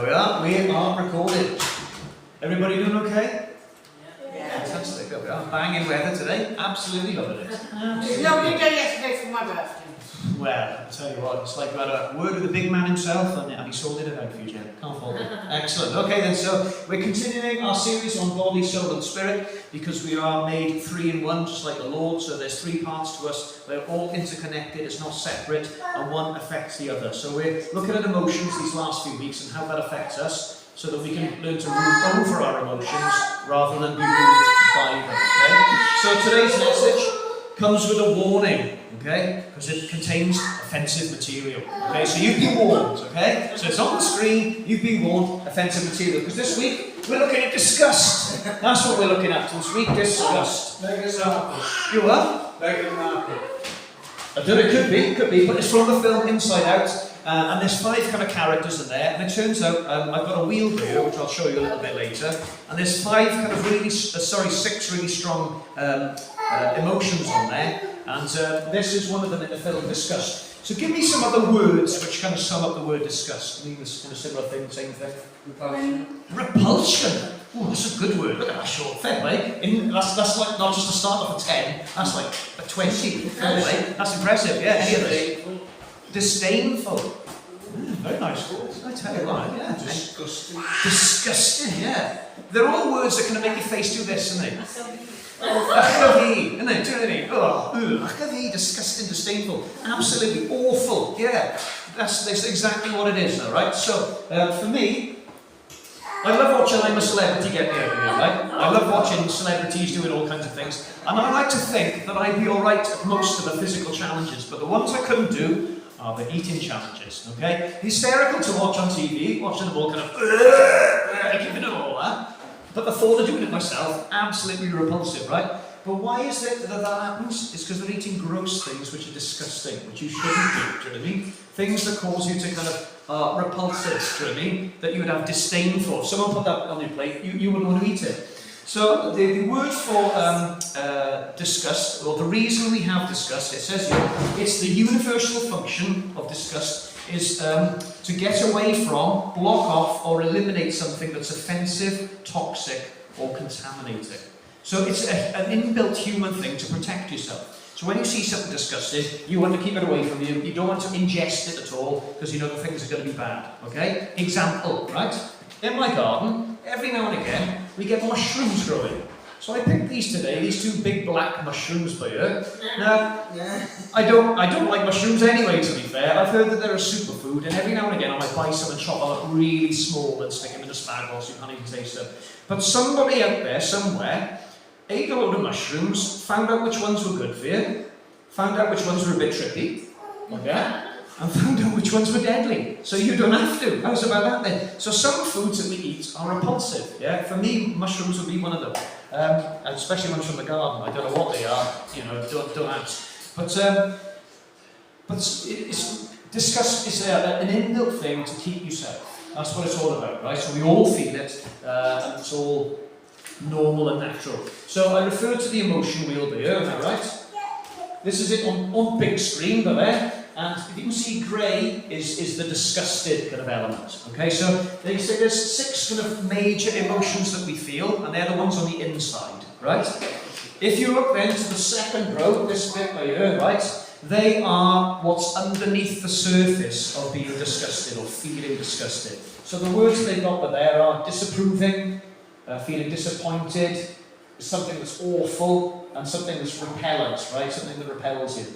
There we are. We are recorded. Everybody doing okay? Yeah. Fantastic. There we are. Banging weather today. Absolutely loving it. There's nobody done yesterday for my birthday. Well, I'll tell you what, it's like we had a word with the big man himself and he sold it out for you, Jen. Can't fault it. Excellent. Okay then, so we're continuing our series on body, soul and spirit because we are made three in one, just like the Lord. So there's three parts to us. They're all interconnected. It's not separate and one affects the other. So we're looking at emotions these last few weeks and how that affects us so that we can learn to rule over our emotions rather than be ruled by them. Okay? So today's message comes with a warning. Okay, because it contains offensive material. Okay, so you've been warned. Okay, so it's on the screen. You've been warned. Offensive material. Because this week we're looking at disgust. That's what we're looking at this week. Disgust. You are? I don't know. It could be, but it's from the film Inside Out, and there's 5 kind of characters in there. And it turns out I've got a wheel here, which I'll show you a little bit later. And there's 5 kind of really, 6 really strong emotions on there. And this is one of them in the film, disgust. So give me some other words which kind of sum up the word disgust. I mean, it's kind of similar thing, same thing. Repulsion. Repulsion. Oh, that's a good word. Look at that short. Fair play. That's like not just a start off of 10. That's like a 20. Fair play. That's impressive. Yeah. Any others? Disdainful. Very nice words. I tell you what. Yeah. Disgusting. Disgusting. Yeah. They're all words that kind of make your face do this, aren't they? Isn't it? Oh, disgusting, disdainful, absolutely awful. Yeah, that's exactly what it is, though, right? So, for me, I love watching I'm a Celebrity get me out here, right? I love watching celebrities doing all kinds of things, and I like to think that I'd be all right at most of the physical challenges, but the ones I couldn't do are the eating challenges. Okay, hysterical to watch on TV, watching them all kind of giving it all that. But the thought of doing it myself, absolutely repulsive, right? But why is it that happens? It's because they're eating gross things which are disgusting, which you shouldn't do, do you know what I mean? Things that cause you to kind of repulsive, do you know what I mean? That you would have disdain for. If someone put that on your plate, you wouldn't want to eat it. So the word for disgust, or the reason we have disgust, it says here, it's the universal function of disgust is to get away from, block off, or eliminate something that's offensive, toxic, or contaminating. So it's an inbuilt human thing to protect yourself. So when you see something disgusting, you want to keep it away from you. You don't want to ingest it at all, because you know the things are going to be bad. Okay? Example, right? In my garden, every now and again, we get mushrooms growing. So I picked these today, these 2 big black mushrooms by here. Now, I don't like mushrooms anyway, to be fair. I've heard that they're a superfood, and every now and again I might buy some and chop them up really small and stick them in a spag bowl so you can't even taste them. But somebody out there, somewhere, ate a load of mushrooms, found out which ones were good for you, found out which ones were a bit tricky, okay? And found out which ones were deadly. So you don't have to. How's about that then? So some foods that we eat are repulsive. Yeah, for me, mushrooms would be one of them. And especially ones from the garden. I don't know what they are. You know, don't ask. But disgust is an inbuilt thing to keep you safe. That's what it's all about, right? So we all feel it, and it's all normal and natural. So I refer to the emotion wheel there, am I right? This is it on big screen, but there. And if you can see, grey is the disgusted kind of element. Okay, so they say there's 6 kind of major emotions that we feel, and they're the ones on the inside, right? If you look then to the second row, this bit right here, right? They are what's underneath the surface of being disgusted or feeling disgusted. So the words they've got there are disapproving, feeling disappointed, something that's awful, and something that's repellent, right? Something that repels you.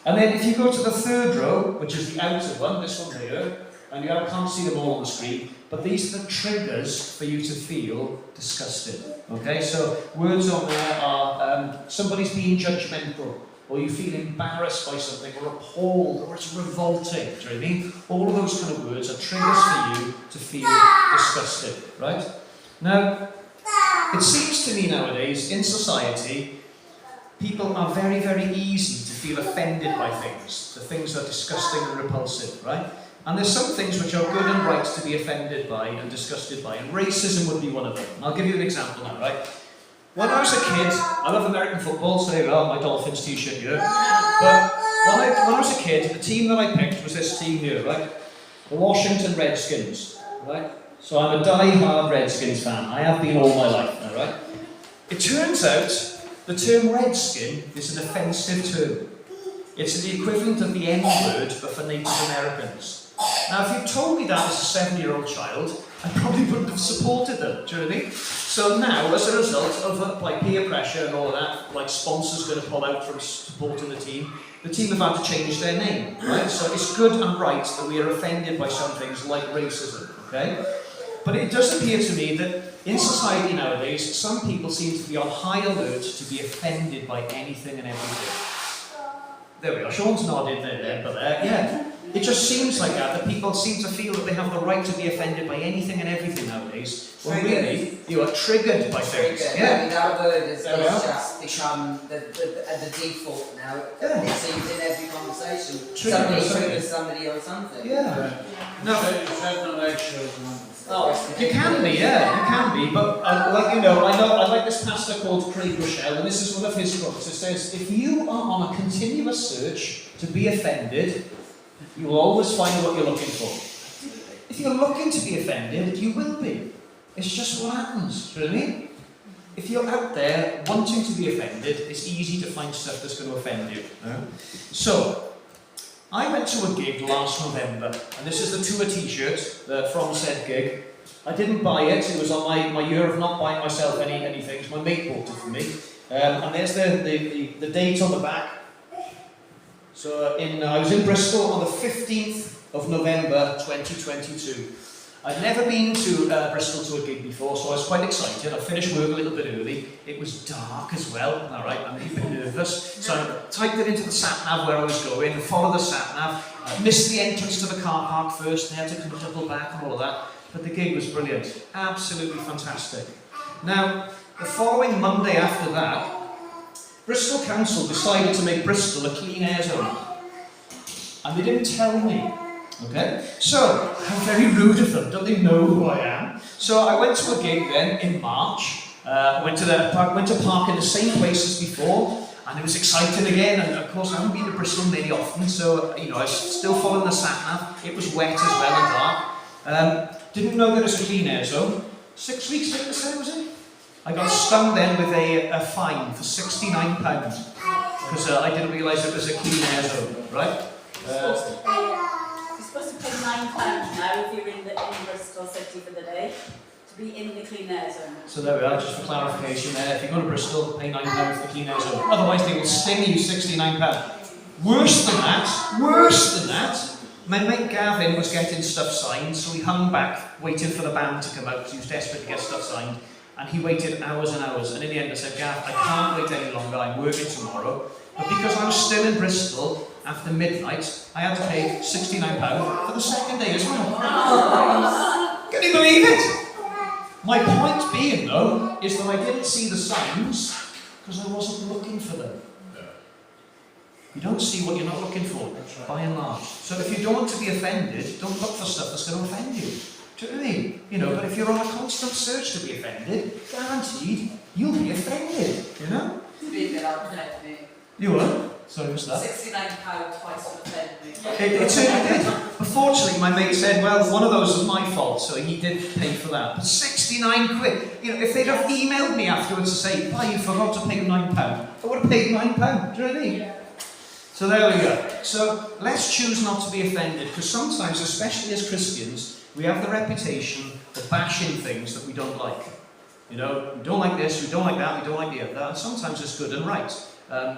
And then if you go to the third row, which is the outer one, this one here, and you can't see them all on the screen, but these are the triggers for you to feel disgusted. Okay, so words on there are somebody's being judgmental, or you feel embarrassed by something, or appalled, or it's revolting. Do you know what I mean? All of those kind of words are triggers for you to feel disgusted, right? Now, it seems to me nowadays, in society, people are very, very easy to feel offended by things. The things are disgusting and repulsive, right? And there's some things which are good and right to be offended by and disgusted by, and racism would be one of them. And I'll give you an example now, right? When I was a kid, I love American football, so there you are, my Dolphins t-shirt here. But when I was a kid, the team that I picked was this team here, right? The Washington Redskins. right? So I'm a die-hard Redskins fan. I have been all my life, all right? It turns out the term Redskin is an offensive term. It's the equivalent of the N-word, but for Native Americans. Now, if you told me that as a 7-year-old child, I probably wouldn't have supported them, do you know what I mean? So now, as a result of like peer pressure and all of that, like sponsors going to pull out from supporting the team have had to change their name, right? So it's good and right that we are offended by some things like racism, okay? But it does appear to me that in society nowadays, some people seem to be on high alert to be offended by anything and everything. There we are, Sean's nodded there, but yeah. It just seems like that people seem to feel that they have the right to be offended by anything and everything nowadays. When really, you are triggered by things. Yeah. I mean, that word has just become the default now. Yeah. It seems in every conversation. Trigger Somebody something. triggers somebody on something. Yeah. No, Oh, you can be, yeah, you can be, but like you know, I like this pastor called Craig Rochelle, and this is one of his quotes. It says, if you are on a continuous search to be offended, you will always find what you're looking for. If you're looking to be offended, you will be. It's just what happens, do you know what I mean? If you're out there wanting to be offended, it's easy to find stuff that's going to offend you. No? So, I went to a gig last November, and this is the tour t-shirt from said gig. I didn't buy it, it was on my year of not buying myself anything, my mate bought it for me. And there's the date on the back. So I was in Bristol on the 15th of November 2022. I'd never been to Bristol to a gig before, so I was quite excited. I finished work a little bit early. It was dark as well, alright, I'm a bit nervous. So I typed it into the sat-nav where I was going, followed the sat-nav, missed the entrance to the car park first, they had to come double back and all of that. But the gig was brilliant, absolutely fantastic. Now, the following Monday after that, Bristol Council decided to make Bristol a clean air zone. And they didn't tell me. Okay? So, how very rude of them. Don't they know who I am? So I went to a gig then in March. Went to park in the same place as before. And it was exciting again. And of course, I haven't been to Bristol very often. So, you know, I was still following the sat-nav. It was wet as well and dark. Didn't know there was a clean air zone. 6 weeks later, so was it? I got stung then with a fine for £69 because I didn't realise it was a clean air zone, right? You're supposed to pay £9 now if you're in Bristol City for the day to be in the clean air zone. So there we are, just for clarification there. If you go to Bristol, pay £9 for the clean air zone. Otherwise, they will sting you £69. Worse than that, my mate Gavin was getting stuff signed, so he hung back, waiting for the band to come out because he was desperate to get stuff signed. And he waited hours and hours, and in the end I said, Gav, I can't wait any longer, I'm working tomorrow. But because I was still in Bristol after midnight, I had to pay £69 for the second day as well. Can you believe it? My point being, though, is that I didn't see the signs because I wasn't looking for them. You don't see what you're not looking for, by and large. So if you don't want to be offended, don't look for stuff that's going to offend you. Do you know what I mean? You know, but if you're on a constant search to be offended, guaranteed, you'll be offended, you know? me. You were? Sorry, what's that? £69 twice would offend me. It certainly did. Unfortunately, my mate said, well, one of those was my fault, so he did pay for that. But 69 quid. You know, if they'd have emailed me afterwards to say, why, you forgot to pay £9, I would have paid £9. Do you know what I mean? Yeah. So there we go. So let's choose not to be offended, because sometimes, especially as Christians, we have the reputation of bashing things that we don't like. You know, we don't like this, we don't like that, we don't like the other, and sometimes it's good and right.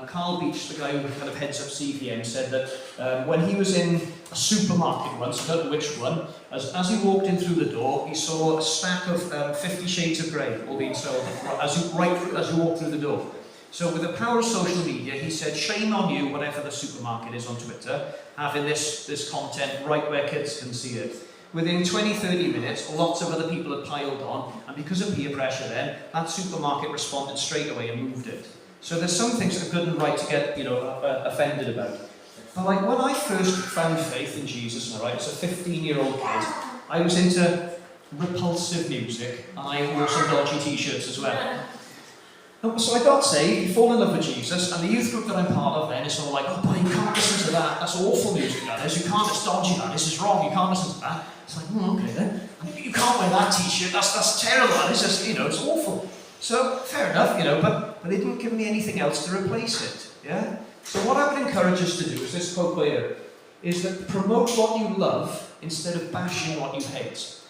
Carl Beach, the guy who kind of heads up CVM, said that when he was in a supermarket once, I don't know which one, as he walked in through the door, he saw a stack of 50 Shades of Grey all being sold as you walked through the door. So with the power of social media, he said, shame on you, whatever the supermarket is on Twitter, having this content right where kids can see it. Within 20-30 minutes, lots of other people had piled on, and because of peer pressure then, that supermarket responded straight away and moved it. So there's some things that are good and right to get, offended about. But like when I first found faith in Jesus, all right, as a 15-year-old kid, I was into repulsive music, and I wore some dodgy t-shirts as well. So I got saved, you fall in love with Jesus, and the youth group that I'm part of then is sort of like, oh boy, you can't listen to that, that's awful music that is, you can't, it's dodgy that, this is wrong, you can't listen to that. It's like, okay then, and you can't wear that t-shirt, that's terrible, that is just, it's awful. So, fair enough, but they didn't give me anything else to replace it, yeah? So what I would encourage us to do is this quote later, is that promote what you love instead of bashing what you hate.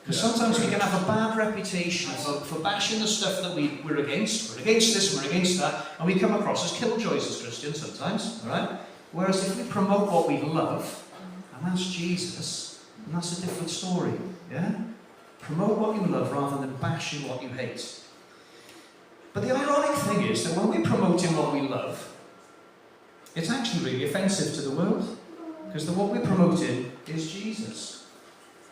Because sometimes we can have a bad reputation for bashing the stuff that we're against. We're against this, we're against that, and we come across as killjoys as Christians sometimes, alright? Whereas if we promote what we love, and that's Jesus, and that's a different story, yeah? Promote what you love rather than bashing what you hate. But the ironic thing is that when we're promoting what we love, it's actually really offensive to the world. Because what we're promoting is Jesus.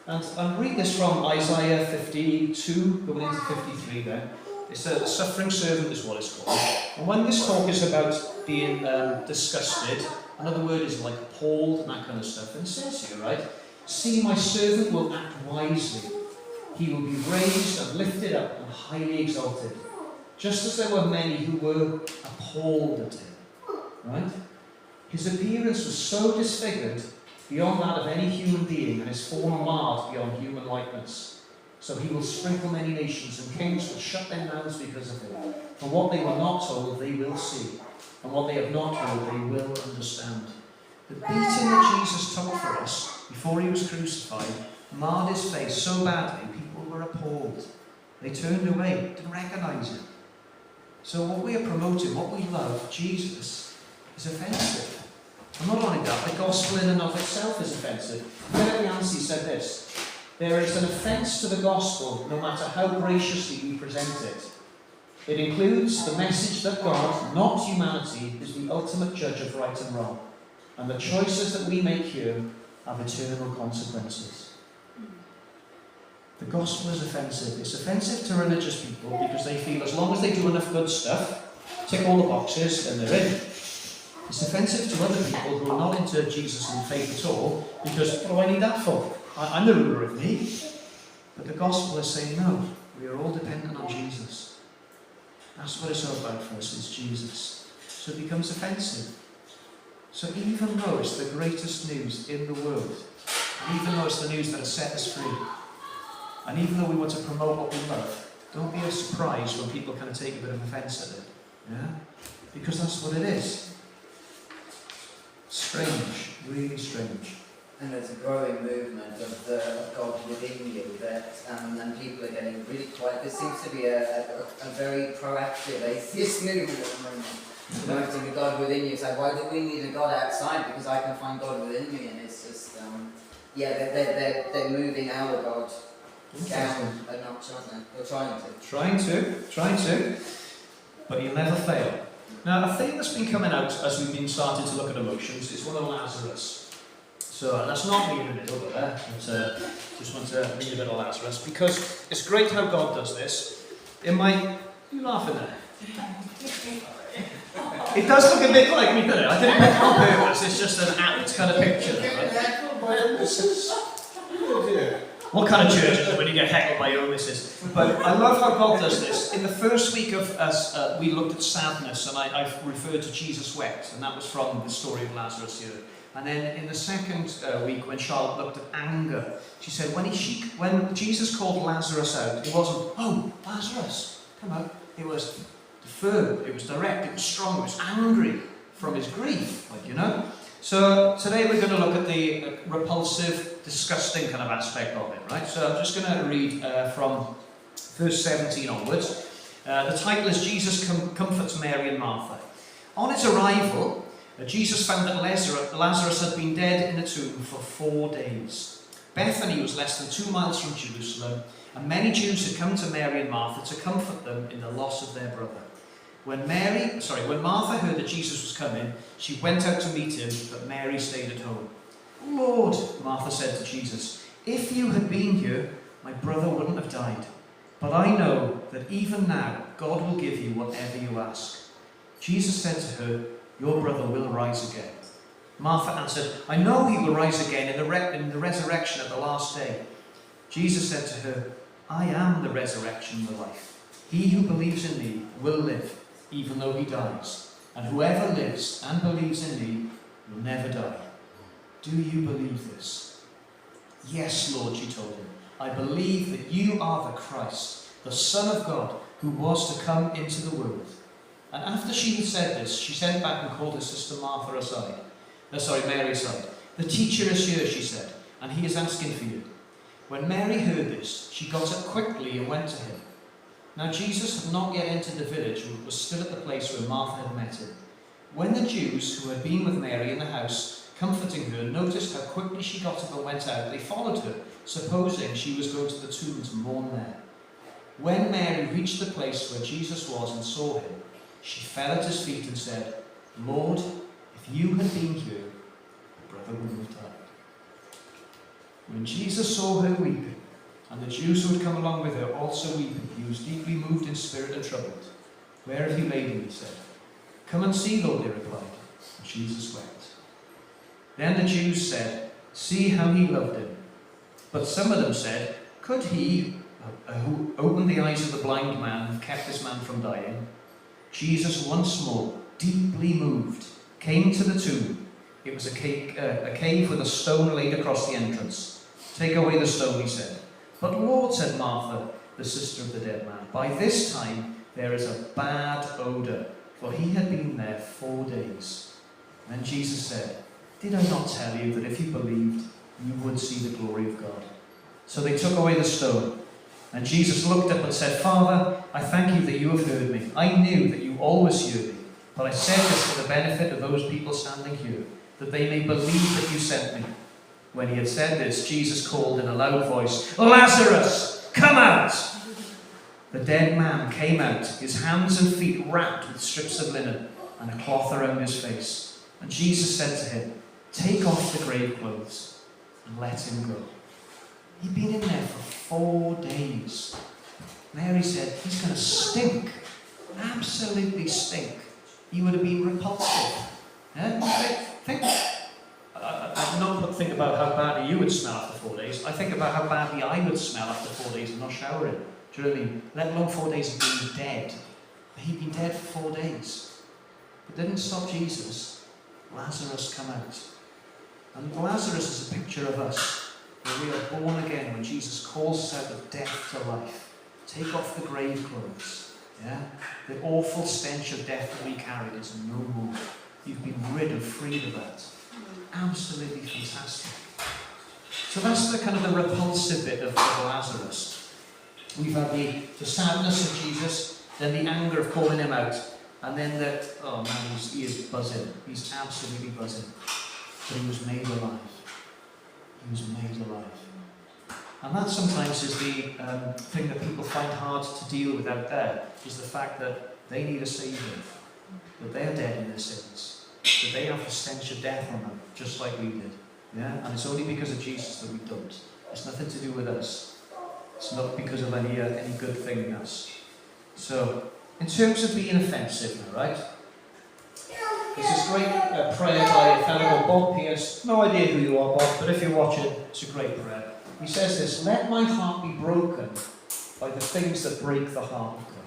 And read this from Isaiah 52, going into 53 there. It's a suffering servant is what it's called. And when this talk is about being disgusted, another word is like appalled and that kind of stuff. And it says here, right? See, my servant will act wisely. He will be raised and lifted up and highly exalted. Just as there were many who were appalled at him. Right? His appearance was so disfigured beyond that of any human being, and his form marred beyond human likeness. So he will sprinkle many nations, and kings will shut their mouths because of him. For what they were not told, they will see, and what they have not heard, they will understand. The beating that Jesus took for us before he was crucified marred his face so badly, people were appalled. They turned away, didn't recognise him. So what we are promoting, what we love, Jesus, is offensive. And not only that, the gospel in and of itself is offensive. Philip Yancey said this: there is an offence to the gospel no matter how graciously we present it. It includes the message that God, not humanity, is the ultimate judge of right and wrong, and the choices that we make here have eternal consequences. The gospel is offensive. It's offensive to religious people because they feel as long as they do enough good stuff, tick all the boxes, then they're in. It's offensive to other people who are not into Jesus and faith at all, because what do I need that for? I'm the ruler of me. But the gospel is saying, no, we are all dependent on Jesus. That's what it's all about for us, is Jesus. So it becomes offensive. So even though it's the greatest news in the world, and even though it's the news that has set us free, and even though we want to promote what we love, don't be surprised when people kind of take a bit of offence at it. Yeah? Because that's what it is. Strange, really strange. And there's a growing movement of God within you that, and people are getting really quiet. There seems to be a very proactive atheist movement at the moment. Promoting the God within you. So why do we need a God outside? Because I can find God within me, and it's just, they're moving our God down a notch, aren't they? They're Trying to. But you'll never fail. Now, a thing that's been coming out as we've been starting to look at emotions is one of Lazarus. So that's not me in the middle, but just want to read a bit of Lazarus, because it's great how God does this. You laughing there? It does look a bit like me, doesn't it? I didn't make it on purpose, it's just an apt kind of picture. Right? What kind of church is it when you get heckled by your missus? But I love how God does this. In the first week of us, we looked at sadness, and I referred to Jesus wept, and that was from the story of Lazarus here. And then in the second week, when Charlotte looked at anger, she said when Jesus called Lazarus out, it wasn't, oh, Lazarus, come out. It was firm, it was direct, it was strong, it was angry from his grief, So today we're going to look at the repulsive, disgusting kind of aspect of it, right? So I'm just going to read from verse 17 onwards. The title is Jesus Comforts Mary and Martha. On his arrival, Jesus found that Lazarus had been dead in the tomb for 4 days. Bethany was less than 2 miles from Jerusalem, and many Jews had come to Mary and Martha to comfort them in the loss of their brother. When Martha heard that Jesus was coming, she went out to meet him, but Mary stayed at home. Lord, Martha said to Jesus, if you had been here, my brother wouldn't have died. But I know that even now, God will give you whatever you ask. Jesus said to her, your brother will rise again. Martha answered, I know he will rise again in the resurrection at the last day. Jesus said to her, I am the resurrection and the life. He who believes in me will live, even though he dies. And whoever lives and believes in me will never die. Do you believe this? Yes, Lord, she told him. I believe that you are the Christ, the Son of God, who was to come into the world. And after she had said this, she sent back and called her sister Mary aside. The teacher is here, she said, and he is asking for you. When Mary heard this, she got up quickly and went to him. Now Jesus had not yet entered the village, but was still at the place where Martha had met him. When the Jews who had been with Mary in the house, comforting her, noticed how quickly she got up and went out, they followed her, supposing she was going to the tomb to mourn there. When Mary reached the place where Jesus was and saw him, she fell at his feet and said, Lord, if you had been here, my brother wouldn't have died. When Jesus saw her weeping, and the Jews who had come along with her also weeping, he was deeply moved in spirit and troubled. Where have you laid him? He said. Come and see, Lord, they replied. And Jesus wept. Then the Jews said, see how he loved him. But some of them said, could he, who opened the eyes of the blind man, have kept this man from dying? Jesus, once more, deeply moved, came to the tomb. It was a cave with a stone laid across the entrance. Take away the stone, he said. But Lord, said Martha, the sister of the dead man, by this time there is a bad odour, for he had been there 4 days. Then Jesus said, did I not tell you that if you believed, you would see the glory of God? So they took away the stone. And Jesus looked up and said, Father, I thank you that you have heard me. I knew that you always hear me. But I said this for the benefit of those people standing here, that they may believe that you sent me. When he had said this, Jesus called in a loud voice, Lazarus, come out! The dead man came out, his hands and feet wrapped with strips of linen and a cloth around his face. And Jesus said to him, take off the grave clothes and let him go. He'd been in there for 4 days. Mary said, he's going to stink. Absolutely stink. He would have been repulsive. I don't think about how badly you would smell after 4 days. I think about how badly I would smell after 4 days of not showering. Do you know what I mean? Let alone 4 days of being dead. He'd been dead for 4 days. But didn't stop Jesus. Lazarus come out. And Lazarus is a picture of us, where we are born again when Jesus calls us out of death to life. Take off the grave clothes. Yeah? The awful stench of death that we carried is no more. You've been rid and freed of that. Absolutely fantastic. So that's the kind of the repulsive bit of Lazarus. We've had the sadness of Jesus, then the anger of calling him out, and then the, oh man, he is buzzing. He's absolutely buzzing. But he was made alive. He was made alive. And that sometimes is the thing that people find hard to deal with out there, is the fact that they need a saviour, that they are dead in their sins, that they have the stench of death on them, just like we did. Yeah? And it's only because of Jesus that we don't. It's nothing to do with us. It's not because of any good thing in us. So, in terms of being offensive now, right? There's this great prayer by a fellow called Bob Pierce. No idea who you are, Bob, but if you're watching, it's a great prayer. He says this, let my heart be broken by the things that break the heart of God.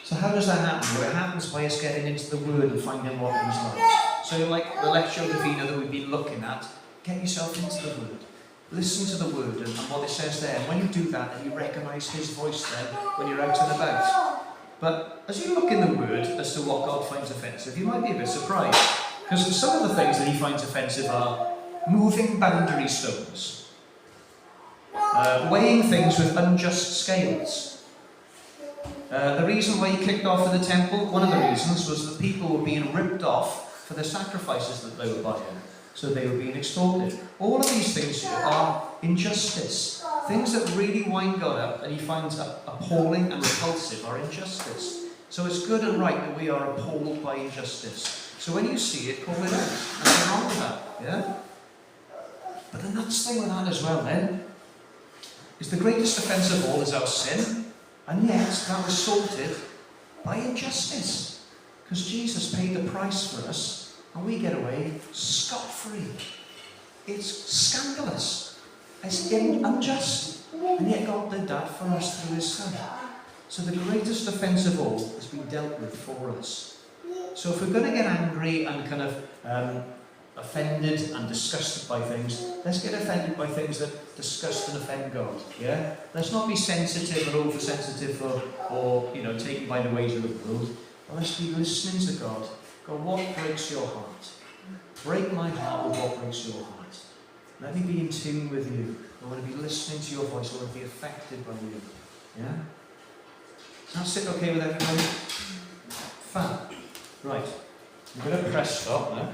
So how does that happen? Well, it happens by us getting into the Word and finding what He's like. So like the Lectio Divina that we've been looking at, get yourself into the Word. Listen to the Word and what it says there. And when you do that, then you recognise His voice then when you're out and about. But as you look in the Word as to what God finds offensive, you might be a bit surprised. Because some of the things that He finds offensive are moving boundary stones, weighing things with unjust scales. The reason why He kicked off in the temple, one of the reasons, was that people were being ripped off for the sacrifices that they were buying. So they were being extorted. All of these things here are injustice. Things that really wind God up and He finds appalling and repulsive are injustice. So it's good and right that we are appalled by injustice. So when you see it, call it out. And nothing wrong with that. Yeah? But the nuts thing with that as well then, is the greatest offence of all is our sin. And yet that was sorted by injustice. Because Jesus paid the price for us. And we get away scot-free. It's scandalous. It's unjust. And yet God did that for us through His Son. So the greatest offence of all has been dealt with for us. So if we're going to get angry and kind of offended and disgusted by things, let's get offended by things that disgust and offend God. Yeah? Let's not be sensitive or oversensitive or taken by the ways of the world. But let's be listening to God. God, what breaks your heart? Break my heart with what breaks your heart. Let me be in tune with you. I want to be listening to your voice. I want to be affected by you. Yeah? Does that sit okay with everybody? Fab. Right. I'm going to press stop now.